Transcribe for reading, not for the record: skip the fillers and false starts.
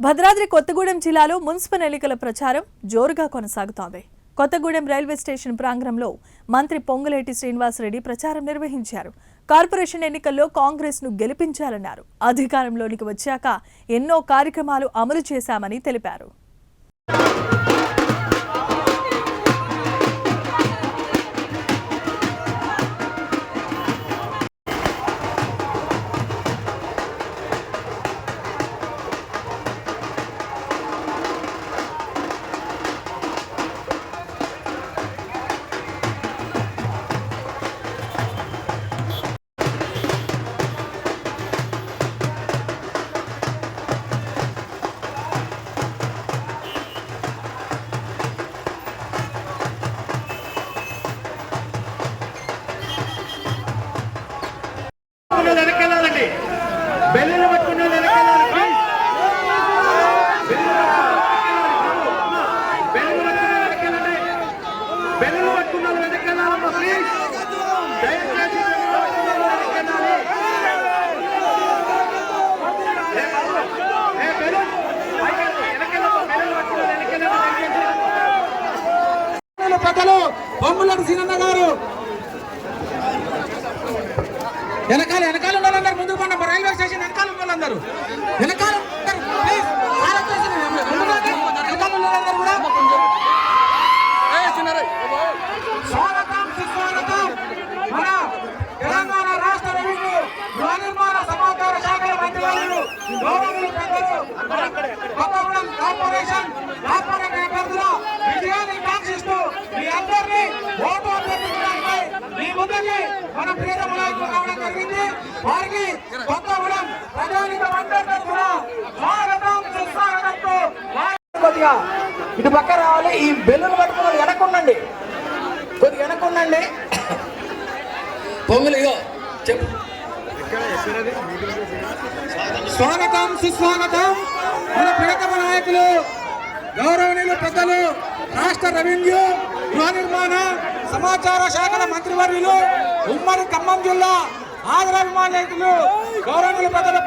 భద్రాద్రి కొత్తగూడెం జిల్లాలో మున్సిపల్ ఎన్నికల ప్రచారం జోరుగా కొనసాగుతోంది. కొత్తగూడెం రైల్వే స్టేషన్ ప్రాంగణంలో మంత్రి పొంగులేటి శ్రీనివాసరెడ్డి ప్రచారం నిర్వహించారు. కార్పొరేషన్ ఎన్నికల్లో కాంగ్రెస్ ను గెలిపించాలన్నారు. అధికారంలోనికి వచ్చాక ఎన్నో కార్యక్రమాలు అమలు చేశామని తెలిపారు. పొంగులేటి సీనన్న గారు వెనకాల ఉన్నోళ్ళందరూ ముందుకు పండి. రైల్వే స్టేషన్ వెనకాల ఉన్నోళ్ళందరూ వెనకాల స్వాగతం సుస్వాగతం. మన తెలంగాణ రాష్ట్ర రెవెన్యూ గృహ నిర్మాణ సమాచార శాఖల మంత్రివర్యులు గౌరవనీయులు పెద్దలు కొత్తగూడెం కార్పొరేషన్ అభ్యర్థుల విజయాన్ని కాంక్షిస్తూ మీ అందరినీ ఓటు అభ్యర్థించడానికి మీ ముందుకి మన ప్రియతమ నాయకులు రావడం జరిగింది. వారికి కొత్తగూడెం ప్రజానికం అందరికీ కూడా స్వాగతం సుస్వాగతంతో కొద్దిగా ఇటు పక్క రావాలి. ఈ బెల్లులు పట్టుకుని వెనక్కుండండి, కొద్దిగా వెనక్కుండండి. పొంగులు చెప్పు. స్వాగతం సుస్వాగతం. మన ప్రియతమ నాయకులు గౌరవనీయులు పెద్దలు రాష్ట్ర రెవెన్యూ గృహ నిర్మాణ సమాచార శాఖల మంత్రివర్యులు ఉమ్మడి ఖమ్మం జిల్లా ఆదరాభిమానులు గౌరవనీయులు పెద్దలు